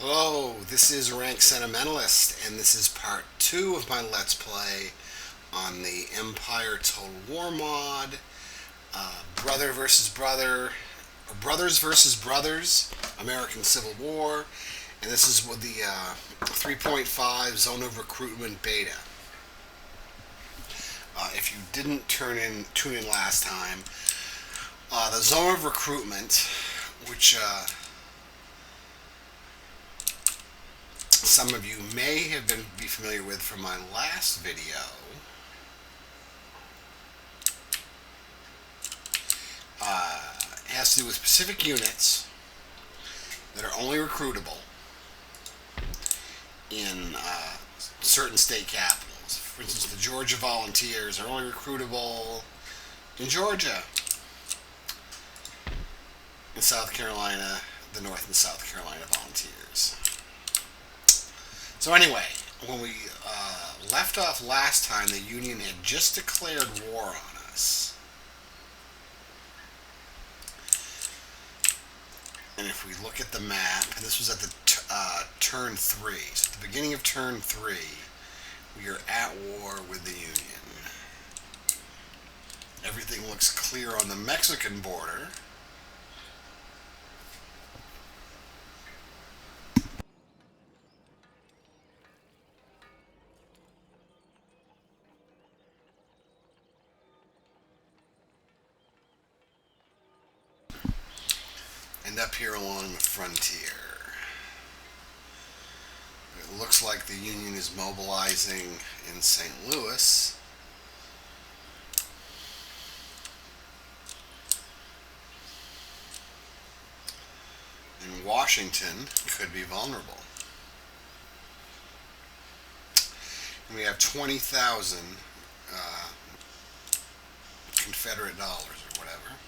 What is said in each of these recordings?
Hello, this is Rank Sentimentalist, and this is part 2 of my Let's Play on the Empire Total War mod, Brother versus Brother, or Brothers versus Brothers, American Civil War, and this is with the 3.5 Zone of Recruitment Beta. If you didn't tune in last time, the Zone of Recruitment, which some of you may have be familiar with from my last video, has to do with specific units that are only recruitable in certain state capitals. For instance, the Georgia Volunteers are only recruitable in Georgia. In South Carolina, the North and South Carolina Volunteers. So anyway, when we left off last time, the Union had just declared war on us. And if we look at the map, and this was at the turn 3, so at the beginning of turn 3, we are at war with the Union. Everything looks clear on the Mexican border. And up here along the frontier. It looks like the Union is mobilizing in St. Louis. And Washington could be vulnerable. And we have 20,000 Confederate dollars or whatever.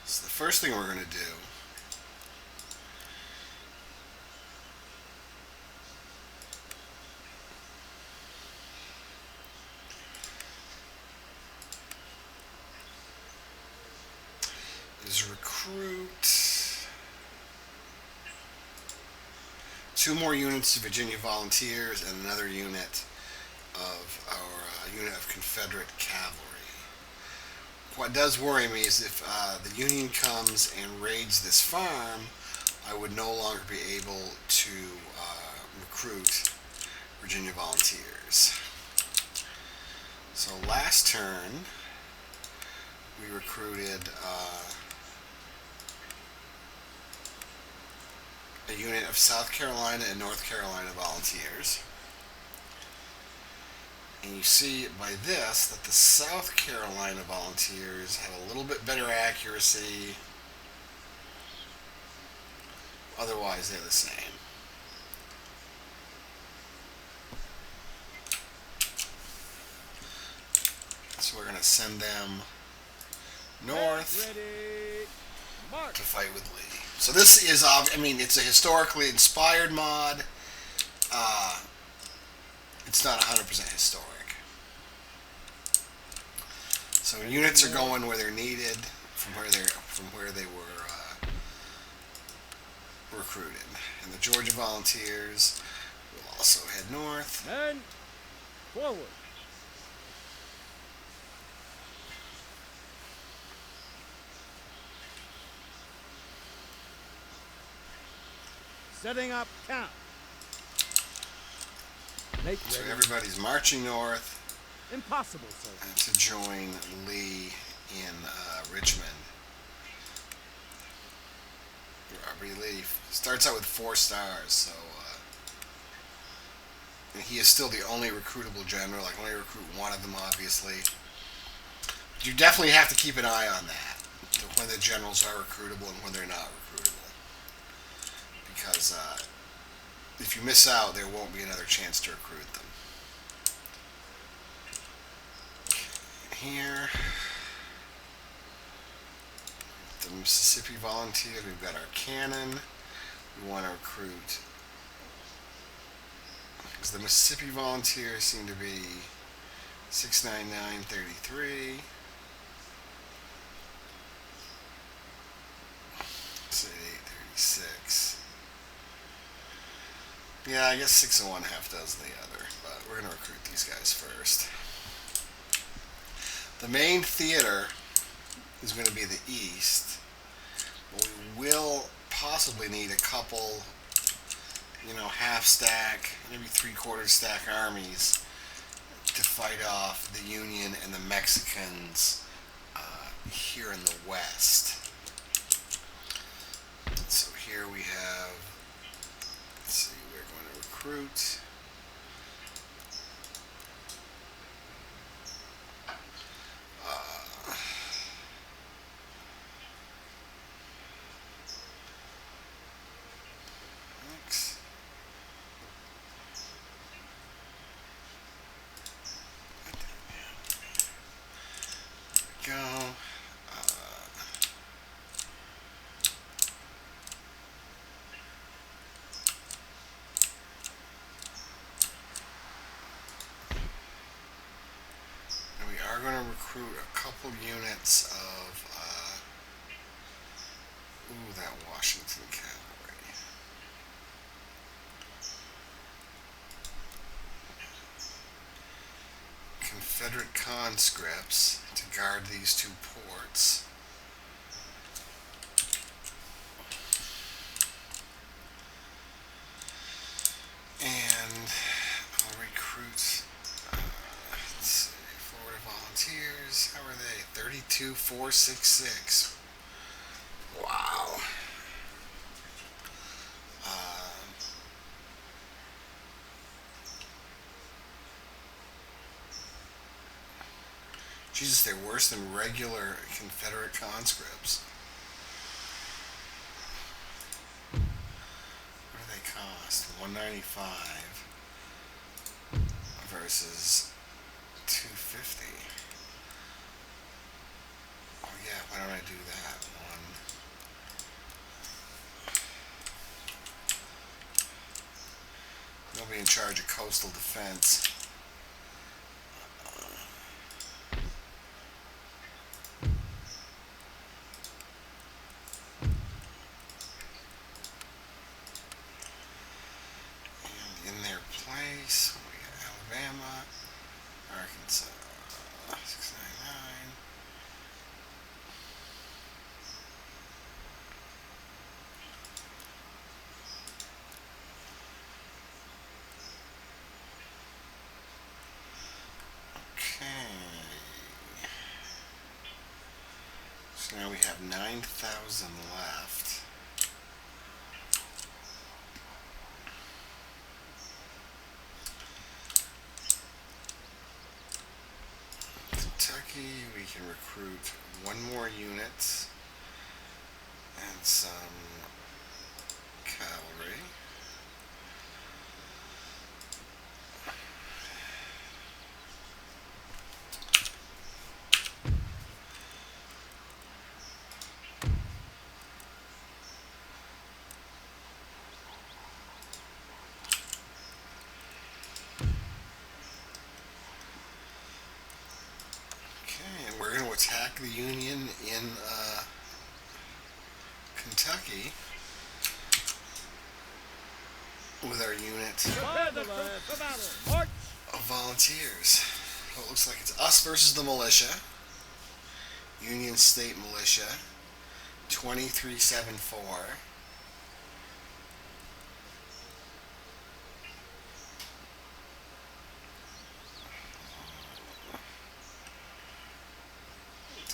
So the first thing we're going to do is recruit 2 more units of Virginia Volunteers and another unit of our unit of Confederate cavalry. What does worry me is if the Union comes and raids this farm, I would no longer be able to recruit Virginia Volunteers. So last turn, we recruited a unit of South Carolina and North Carolina Volunteers. And you see by this that the South Carolina Volunteers have a little bit better accuracy. Otherwise, they're the same. So we're going to send them north to fight with Lee. So this is, it's a historically inspired mod. It's not 100% historic. So units are going where they're needed from where they were recruited. And the Georgia Volunteers will also head north. And forward. Setting up camp. Make So ready. everybody's marching north Impossible, sir. to join Lee in Richmond. Robert Lee starts out with 4 stars, so and he is still the only recruitable general. I can only recruit one of them, obviously. But you definitely have to keep an eye on that, when the generals are recruitable and when they're not recruitable. Because if you miss out, there won't be another chance to recruit them. Here, the Mississippi Volunteers, we've got our cannon. We want to recruit, because the Mississippi Volunteers seem to be 69933. 6. Yeah, I guess 6 and 1, half dozen the other. But we're going to recruit these guys first. The main theater is going to be the east. But we will possibly need a couple, half stack, maybe 3/4 stack armies to fight off the Union and the Mexicans here in the west. So here we have, let's see, we're going to recruit. Next. There we go. And we are going to recruit a couple units of, that Washington cavalry. Confederate conscripts to guard these two ports. And I'll recruit, let's see, Florida Volunteers. How are they? 32,466. Wow. Jesus, they're worse than regular Confederate conscripts. What do they cost? 195 versus 250. Oh yeah, why don't I do that? They'll be in charge of coastal defense. And in their place, we got Alabama, Arkansas, 699. Okay. So now we have 9,000 left. Kentucky, we can recruit one more unit and some cavalry. We're going to attack the Union in Kentucky with our unit of volunteers. So it looks like it's us versus the militia. Union State Militia, 2374.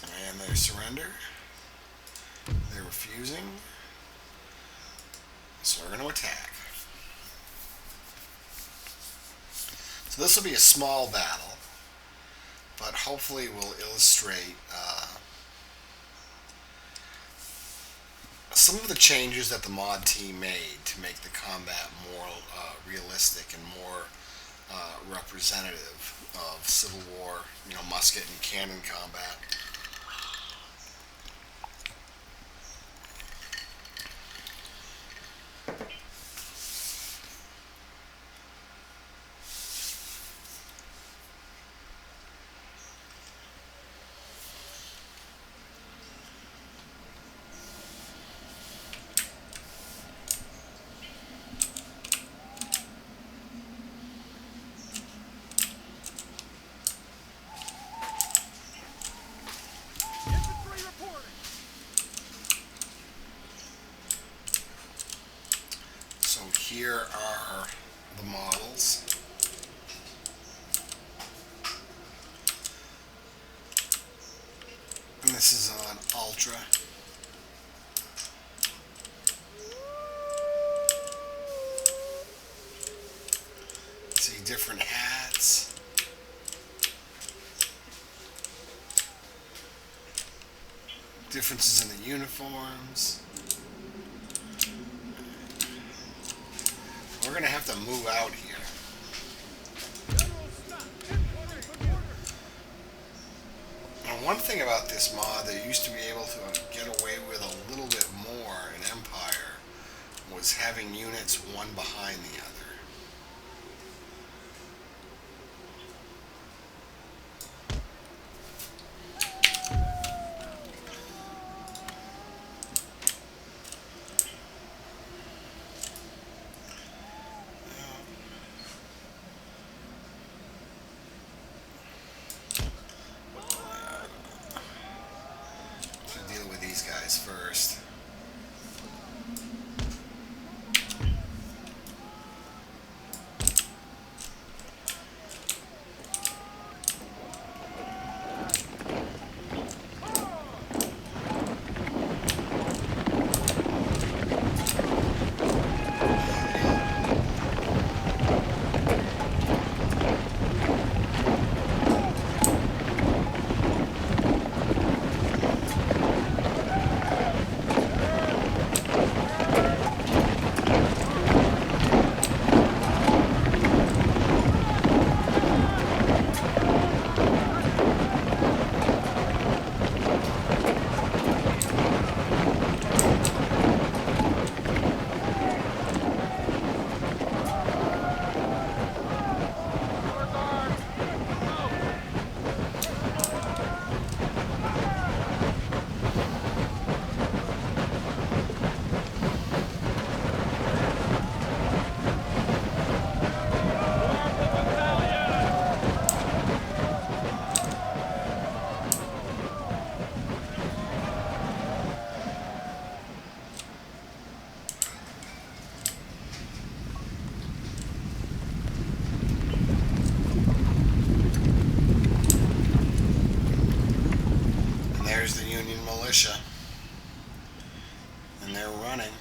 Demand their surrender. They're refusing. So we're going to attack. So this will be a small battle, but hopefully will illustrate some of the changes that the mod team made to make the combat more realistic and more representative of Civil War, musket and cannon combat. here are the models. And this is on Ultra. See different hats. Differences in the uniforms. We're going to have to move out here. Now, one thing about this mod that used to be able to get away with a little bit more in Empire was having units one behind the other. Deal with these guys first. There's the Union Militia, and they're running.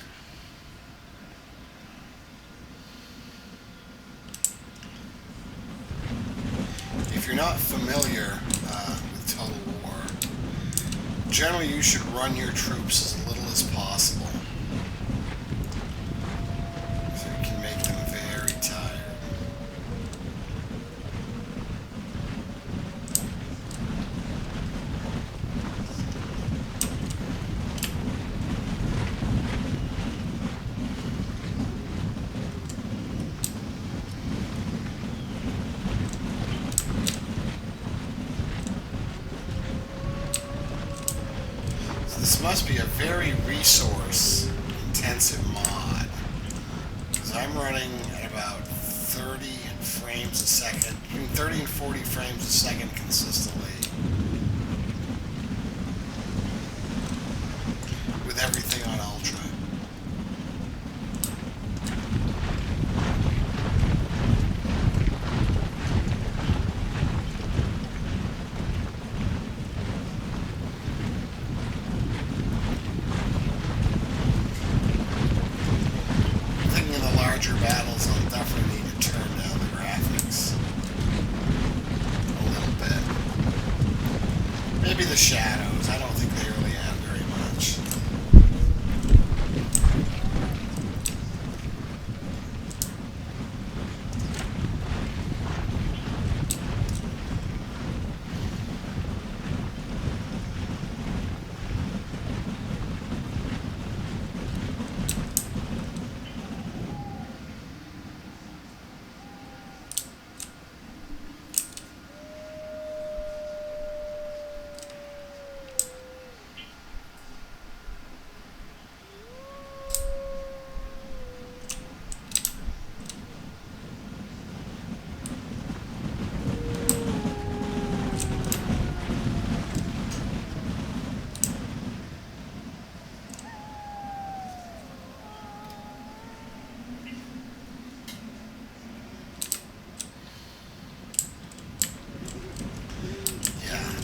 If you're not familiar with Total War, generally you should run your troops as little as possible, so you can make them very tired. This must be a very resource intensive mod, because I'm running at about 30 frames a second, between 30 and 40 frames a second consistently with everything on Ultra. Battles, I'll definitely need to turn down the graphics a little bit. Maybe the shadows, I don't think they really add very much.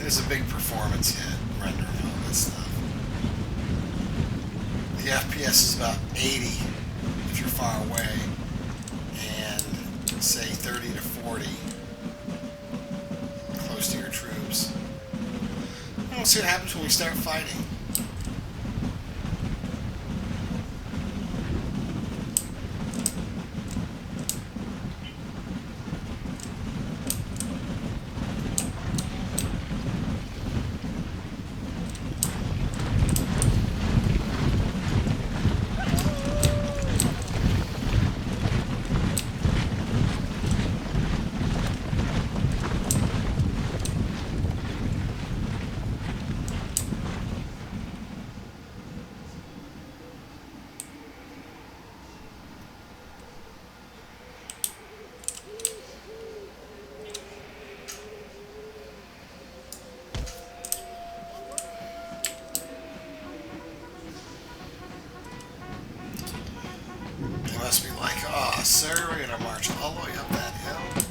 is a big performance hit, rendering all this stuff. The FPS is about 80 if you're far away, and say 30 to 40 close to your troops. We'll see what happens when we start fighting. Must be like, oh, sir, we're gonna march all the way up that hill.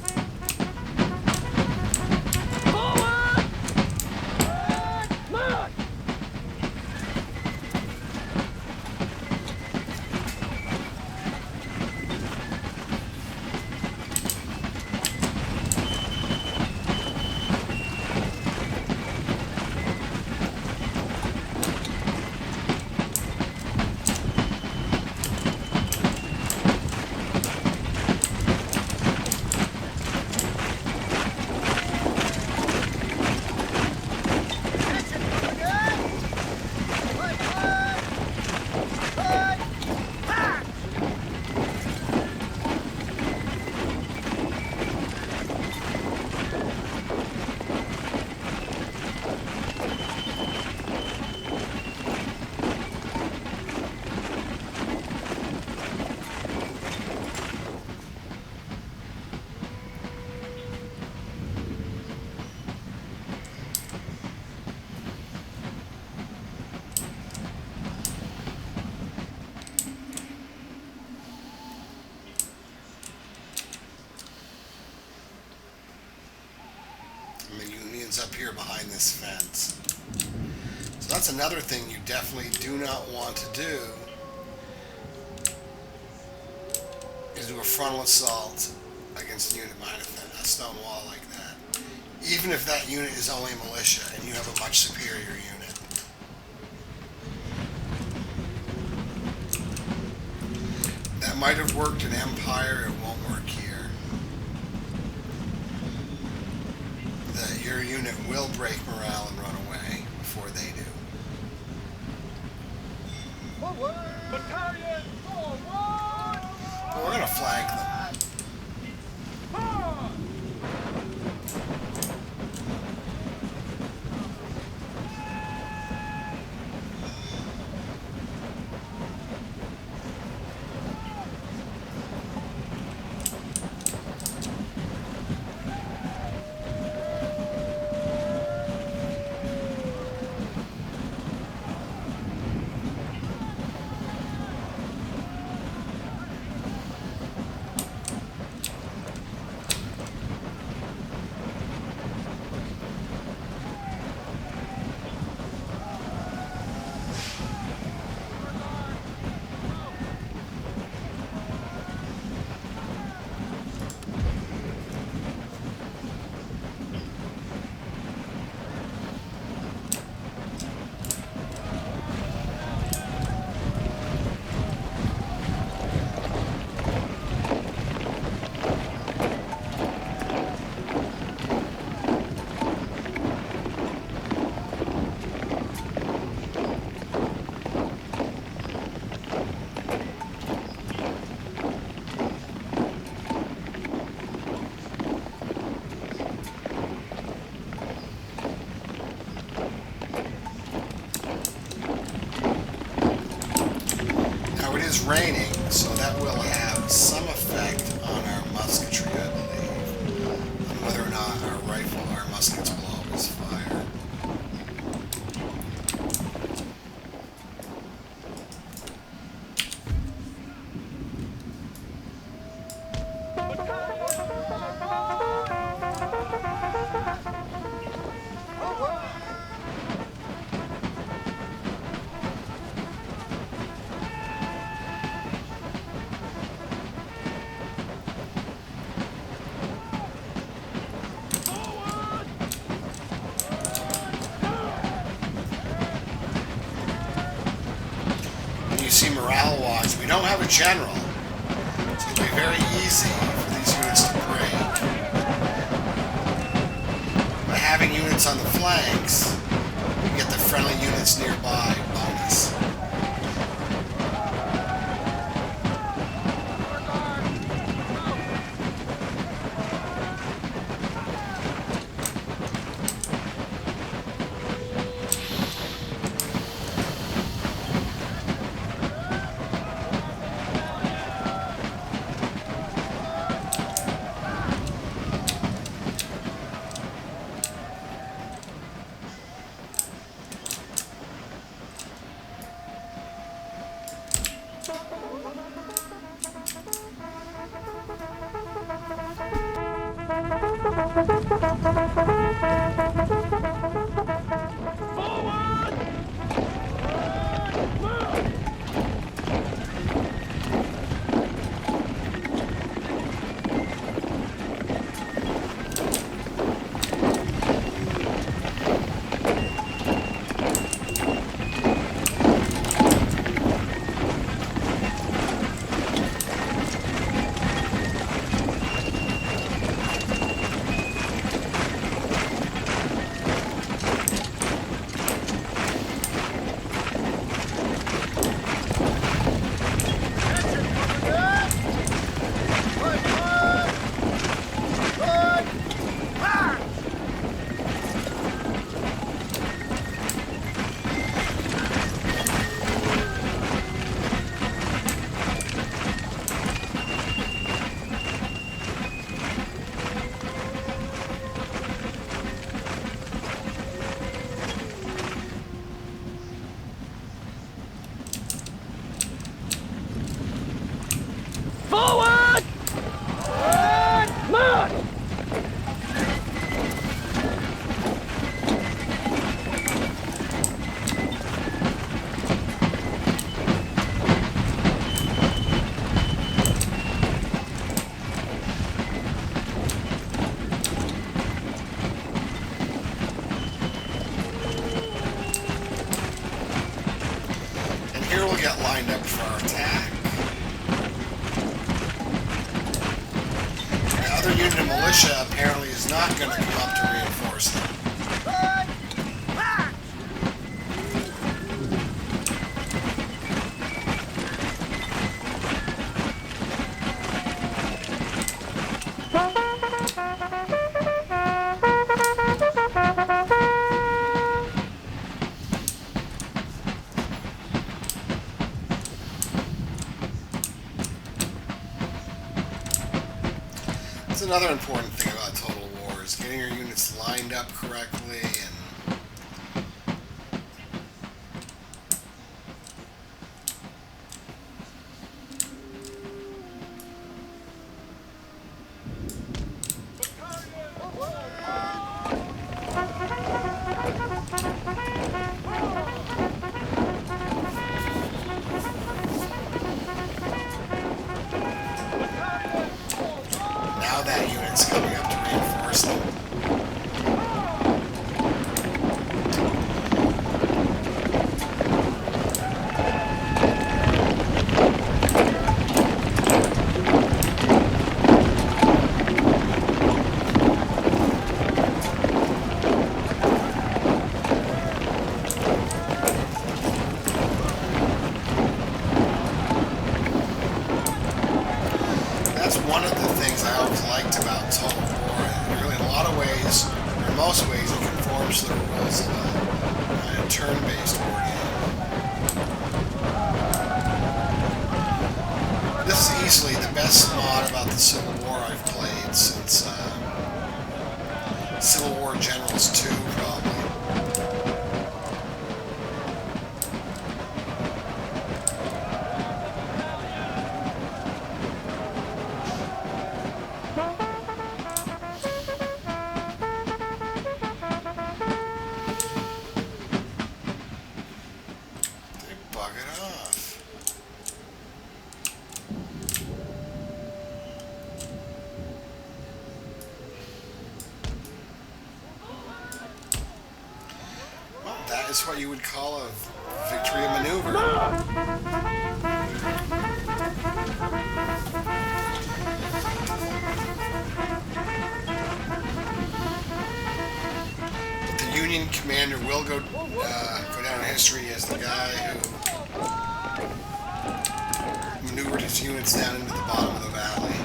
And the Union's up here behind this fence. So that's another thing you definitely do not want to do, is do a frontal assault against a unit behind a stone wall like that. Even if that unit is only militia and you have a much superior unit. That might have worked in Empire, it won't work here. Your unit will break morale and run away before they do. Forward! Battalion, forward! But we're going to flank them. Is raining, so that will have some effect on our musketry, I believe, on whether or not our muskets will always fire. Forward! you see morale-wise, we don't have a general, so it'll be very easy for these units to break. By having units on the flanks, you get the friendly units nearby bonus. Forward! Forward! March! And here we'll get lined up for our attack. The other unit of militia apparently is not going to come up to reinforce them. That's another important thing about Total War, is getting your units lined up correctly and now that unit's coming up to reinforce them. That's one of the things I always liked about Total War. Really, in a lot of ways, or in most ways, it conforms to the rules of a turn-based war game. This is easily the best mod about the Civil War I've played since Civil War Generals 2, probably. Bug it off. Well, that is what you would call a victory of maneuver. Union commander will go down in history as the guy who maneuvered his units down into the bottom of the valley.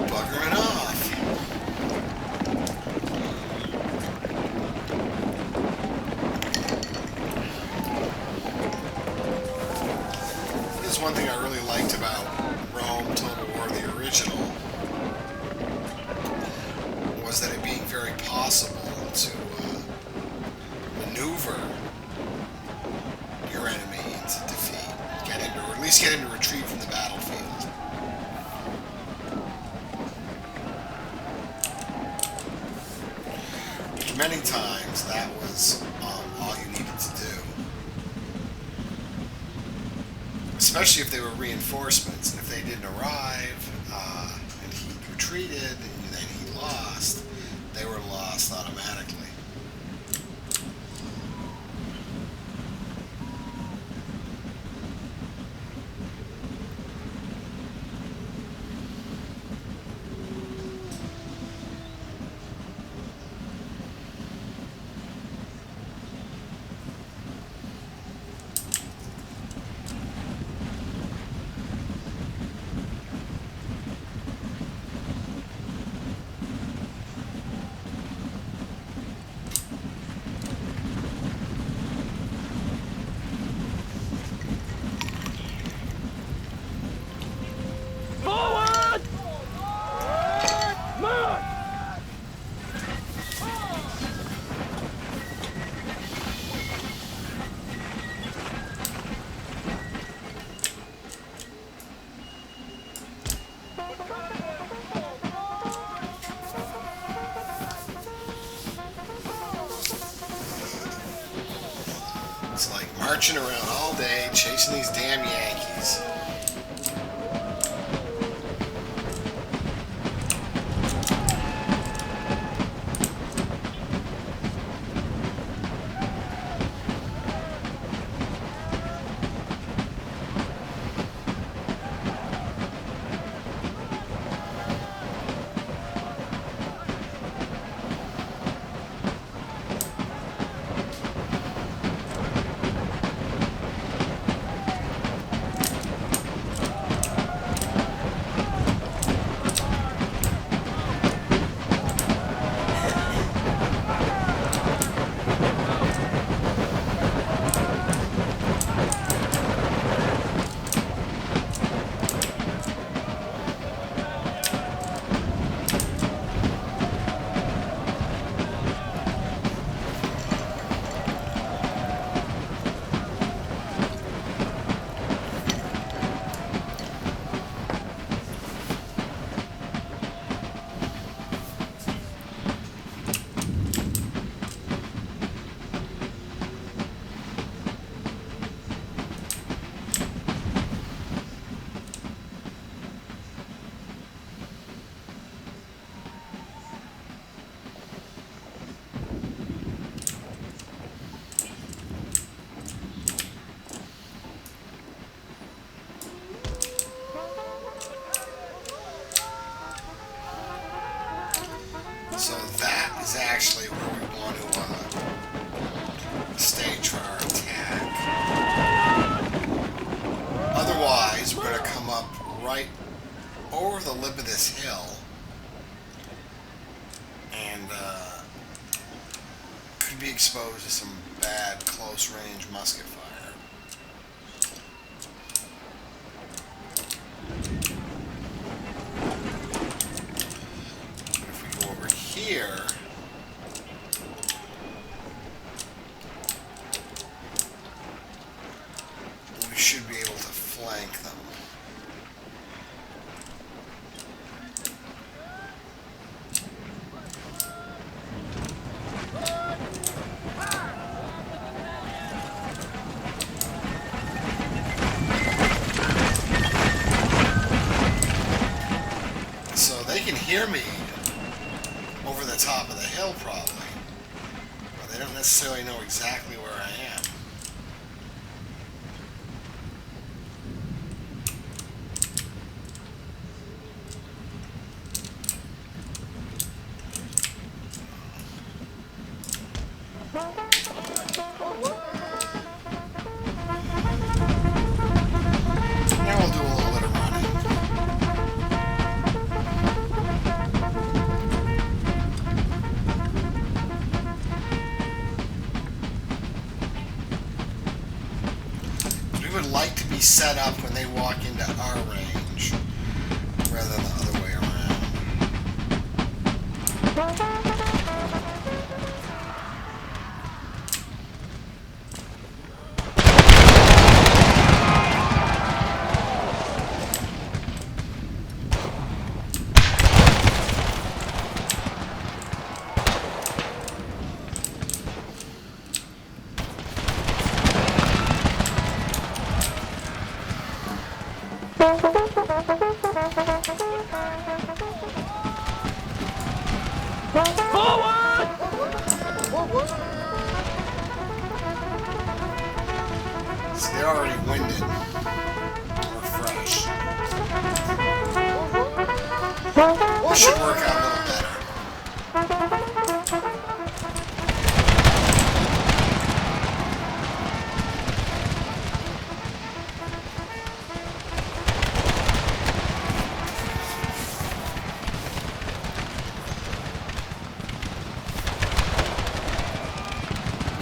Buggering off. This is one thing I really liked about Rome Total War, the original, was that it being very possible to maneuver your enemy into defeat, get him to, or at least get him to retreat from the battlefield. Many times that was all you needed to do. Especially if they were reinforcements, and if they didn't arrive, and he retreated, and then he lost, they were lost automatically. Forward! March! It's like marching around all day, chasing these damn Yankees. So that is actually where we want to stage for our attack. Otherwise, we're going to come up right over the lip of this hill and could be exposed to some bad close-range musket fire. Here, we should be able to flank them. hear me over the top of the hill, probably. But they don't necessarily know exactly where I am. Now we'll do a little bit of running. We would like to be set up when they walk into our range, rather than the other way around. So they're already winded or fresh. This should work out a little better.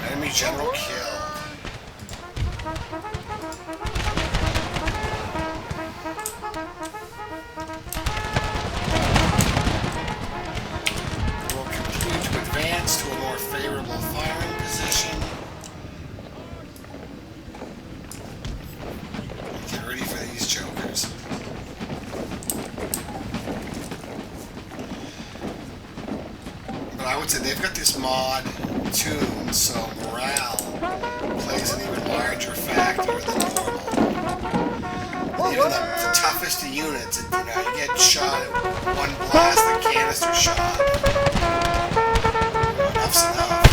Enemy general killed. We'll continue to advance to a more favorable firing position. Get ready for these jokers. But I would say they've got this mod tuned, so morale plays an even larger factor than normal. Even the toughest of units, you get shot at one blast, the canister shot. Enough's enough.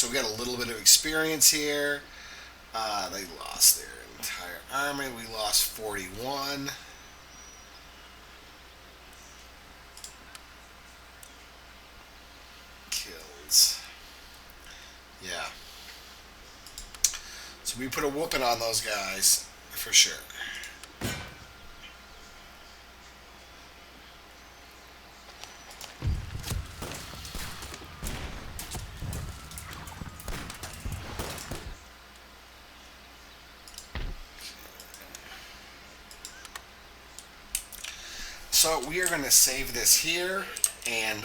So we got a little bit of experience here. They lost their entire army. We lost 41. Kills. Yeah. So we put a whooping on those guys for sure. So we are going to save this here, and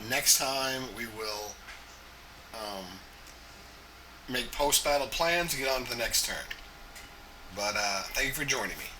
next time we will make post-battle plans and get on to the next turn. But thank you for joining me.